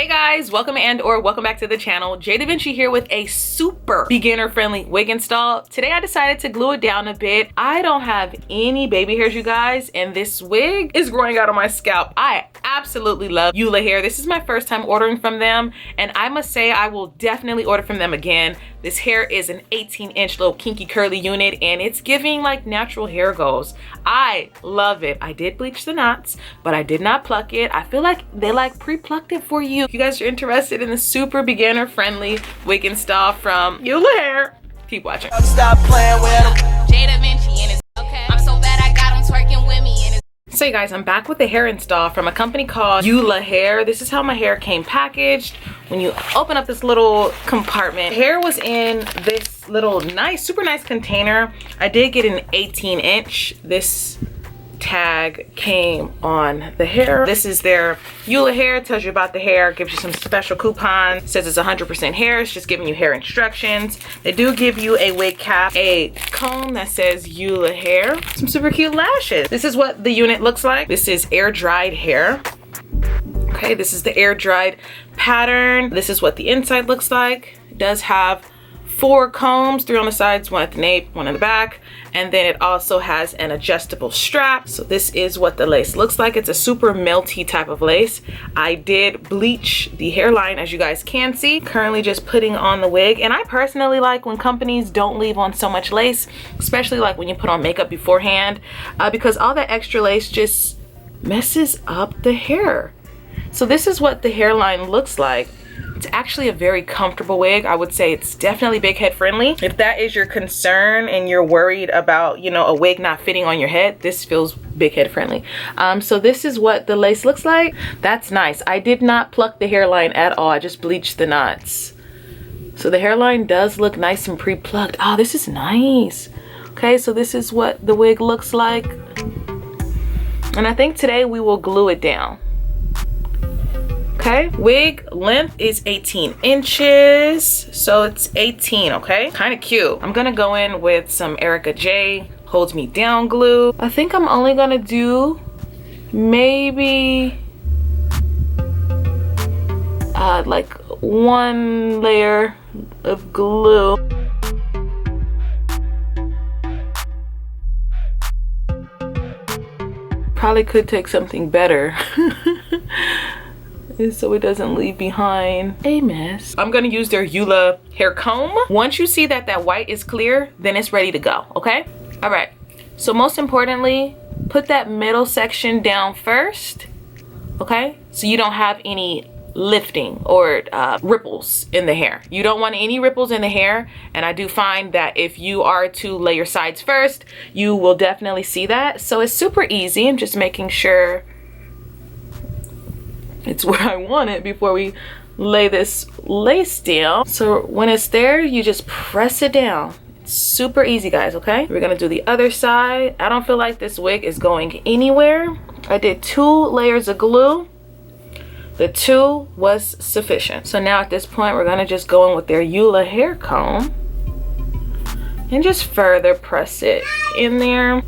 Hey guys, welcome and/or welcome back to the channel. Jay Da Vinci here with a super beginner-friendly wig install. Today I decided to glue it down a bit. I don't have any baby hairs, you guys, and this wig is growing out of my scalp. I absolutely love Eula Hair. This is my first time ordering from them, and I must say I will definitely order from them again. This hair is an 18-inch little kinky curly unit, and it's giving like natural hair goals. I love it. I did bleach the knots, but I did not pluck it. I feel like they like pre-plucked it for you. If you guys are interested in the super beginner friendly wig install from Eula Hair, keep watching. Stop playing with him. Jay Da Vinci and it's okay. I'm so bad I got him twerking with me and it's So you guys, I'm back with a hair install from a company called Eula Hair. This is how my hair came packaged. When you open up this little compartment, hair was in this little nice, super nice container. I did get an 18-inch. This tag came on the hair. This is their Eula Hair. Tells you about the hair, gives you some special coupons, says it's 100% hair. It's just giving you hair instructions. They do give you a wig cap, a comb that says Eula Hair, some super cute lashes. This is what the unit looks like. This is air dried hair. Okay, this is the air dried pattern. This is what the inside looks like. It does have 4 combs, 3 on the sides, 1 at the nape, 1 in the back, and then it also has an adjustable strap. So this is what the lace looks like. It's a super melty type of lace. I did bleach the hairline, as you guys can see. Currently just putting on the wig, and I personally like when companies don't leave on so much lace, especially like when you put on makeup beforehand, because all that extra lace just messes up the hair. So this is what the hairline looks like. It's actually a very comfortable wig. I would say it's definitely big head friendly. If that is your concern and you're worried about, you know, a wig not fitting on your head, this feels big head friendly. So this is what the lace looks like. That's nice. I did not pluck the hairline at all. I just bleached the knots. So the hairline does look nice and pre-plucked. Oh, this is nice. Okay, so this is what the wig looks like. And I think today we will glue it down. Okay, wig length is 18 inches, so it's 18, okay? Kind of cute. I'm gonna go in with some Erica J Holds Me Down glue. I think I'm only gonna do maybe like 1 layer of glue. Probably could take something better. So it doesn't leave behind a mess. I'm gonna use their Eula hair comb. Once you see that that white is clear, then it's ready to go, okay? All right, so most importantly, put that middle section down first, okay? So you don't have any lifting or ripples in the hair. You don't want any ripples in the hair, and I do find that if you are to lay your sides first, you will definitely see that. So it's super easy. I'm just making sure it's where I want it before we lay this lace down. So when it's there, you just press it down. It's super easy, guys, okay? We're gonna do the other side. I don't feel like this wig is going anywhere. I did 2 layers of glue. The 2 was sufficient. So now at this point, we're gonna just go in with their Eula hair comb and just further press it in there.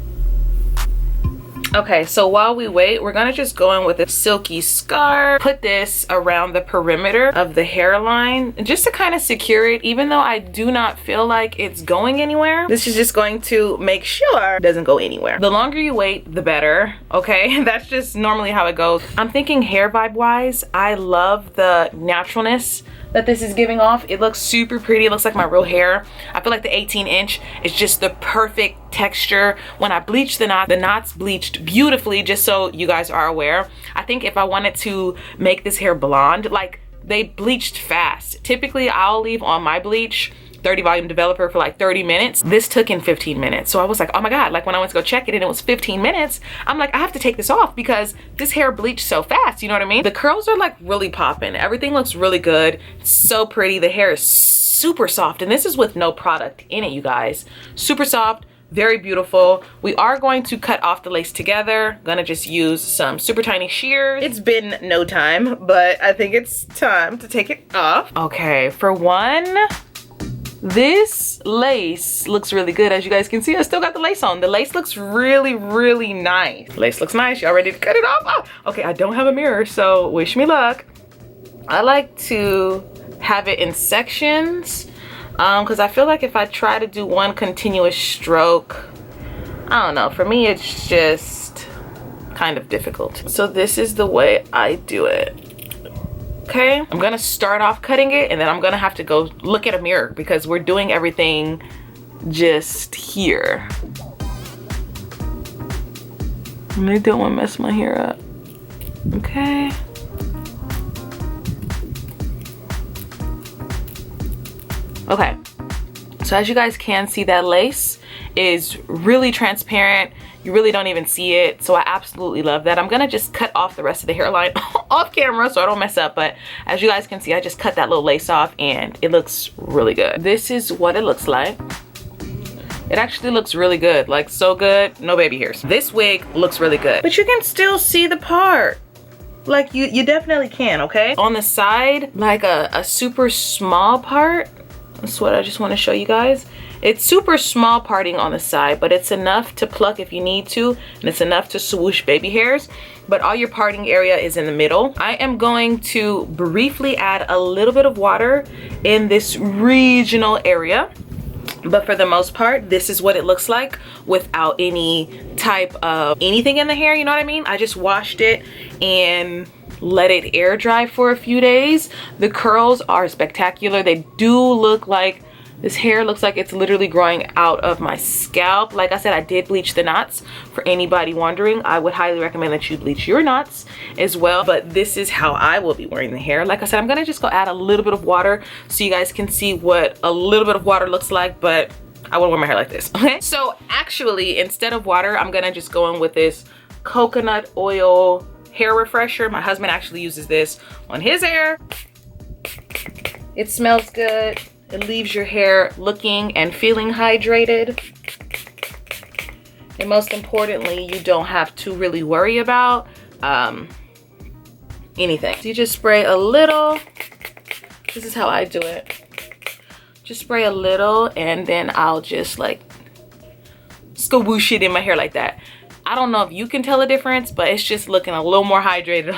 Okay, so while we wait, we're gonna just go in with a silky scarf, put this around the perimeter of the hairline just to kind of secure it. Even though I do not feel like it's going anywhere, this is just going to make sure it doesn't go anywhere. The longer you wait, the better, okay? That's just normally how it goes. I'm thinking hair vibe wise, I love the naturalness that this is giving off. It looks super pretty. It looks like my real hair. I feel like the 18-inch is just the perfect texture. When I bleached the knots bleached beautifully, just so you guys are aware. I think if I wanted to make this hair blonde, like, they bleached fast. Typically, I'll leave on my bleach 30 volume developer for like 30 minutes. This took in 15 minutes. So I was like, oh my God, like when I went to go check it and it was 15 minutes, I'm like, I have to take this off because this hair bleached so fast, you know what I mean? The curls are like really popping. Everything looks really good. It's so pretty. The hair is super soft, and this is with no product in it, you guys. Super soft, very beautiful. We are going to cut off the lace together. Gonna just use some super tiny shears. It's been no time, but I think it's time to take it off. Okay, for one, this lace looks really good. As you guys can see, I still got the lace on. The lace looks really, really nice. Lace looks nice. Y'all ready to cut it off? Oh, okay, I don't have a mirror, so wish me luck. I like to have it in sections because I feel like if I try to do one continuous stroke, I don't know, for me it's just kind of difficult. So this is the way I do it. Okay, I'm gonna start off cutting it and then I'm gonna have to go look at a mirror because we're doing everything just here. And I don't want to mess my hair up. Okay. Okay, so as you guys can see, that lace is really transparent. You really don't even see it, so I absolutely love that. I'm gonna just cut off the rest of the hairline off camera so I don't mess up, but as you guys can see, I just cut that little lace off and it looks really good. This is what it looks like. It actually looks really good, like so good, no baby hairs. This wig looks really good, but you can still see the part. Like you definitely can, okay? On the side, like a super small part. That's what I just want to show you guys. It's super small parting on the side, but it's enough to pluck if you need to, and it's enough to swoosh baby hairs, but all your parting area is in the middle. I am going to briefly add a little bit of water in this regional area, but for the most part, this is what it looks like without any type of anything in the hair, you know what I mean? I just washed it and let it air dry for a few days. The curls are spectacular. They do look like, this hair looks like it's literally growing out of my scalp. Like I said, I did bleach the knots. For anybody wondering, I would highly recommend that you bleach your knots as well. But this is how I will be wearing the hair. Like I said, I'm gonna just go add a little bit of water so you guys can see what a little bit of water looks like, but I wouldn't wear my hair like this, okay? So actually, instead of water, I'm gonna just go in with this coconut oil hair refresher. My husband actually uses this on his hair. It smells good. It leaves your hair looking and feeling hydrated. And most importantly, you don't have to really worry about anything. So you just spray a little. This is how I do it. Just spray a little and then I'll just like skawoosh it in my hair like that. I don't know if you can tell a difference, but it's just looking a little more hydrated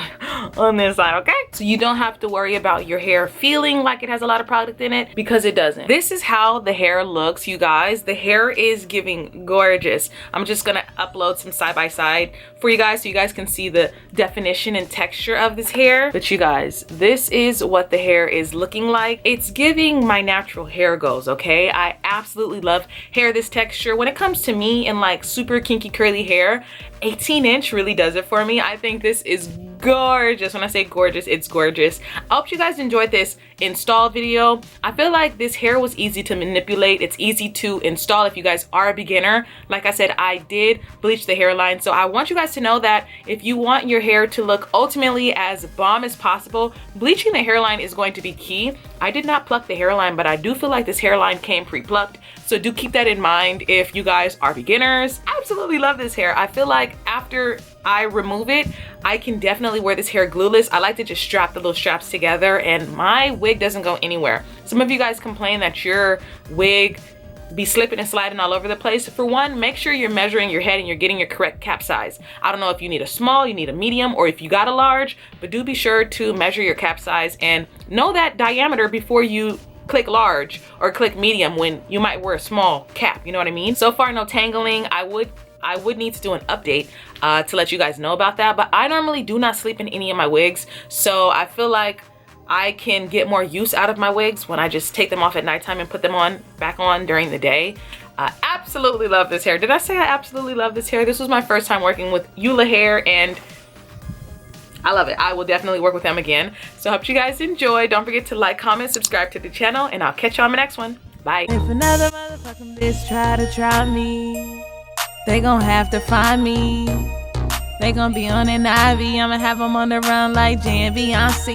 on this side, okay? So you don't have to worry about your hair feeling like it has a lot of product in it, because it doesn't. This is how the hair looks, you guys. The hair is giving gorgeous. I'm just gonna upload some side by side for you guys so you guys can see the definition and texture of this hair. But you guys, this is what the hair is looking like. It's giving my natural hair goes, okay? I absolutely love hair this texture. When it comes to me and like super kinky curly hair, 18" really does it for me. I think this is gorgeous. When I say gorgeous, it's gorgeous. I hope you guys enjoyed this install video. I feel like this hair was easy to manipulate. It's easy to install if you guys are a beginner. Like I said, I did bleach the hairline, so I want you guys to know that if you want your hair to look ultimately as bomb as possible, bleaching the hairline is going to be key. I did not pluck the hairline, but I do feel like this hairline came pre-plucked, so do keep that in mind if you guys are beginners. I absolutely love this hair. I feel like after I remove it, I can definitely wear this hair glueless. I like to just strap the little straps together and my wig doesn't go anywhere. Some of you guys complain that your wig be slipping and sliding all over the place. For one, make sure you're measuring your head and you're getting your correct cap size. I don't know if you need a small, you need a medium, or if you got a large, but do be sure to measure your cap size and know that diameter before you click large or click medium when you might wear a small cap, you know what I mean? So far, no tangling. I would need to do an update to let you guys know about that, but I normally do not sleep in any of my wigs, so I feel like I can get more use out of my wigs when I just take them off at nighttime and put them on back on during the day. I absolutely love this hair. Did I say I absolutely love this hair? This was my first time working with Eula Hair and I love it. I will definitely work with them again. So I hope you guys enjoy. Don't forget to like, comment, subscribe to the channel, and I'll catch you on my next one. Bye. If another motherfucking bitch try me, they gon' have to find me. They gon' be on an IV. I'ma have them on the run like Jay and Beyonce.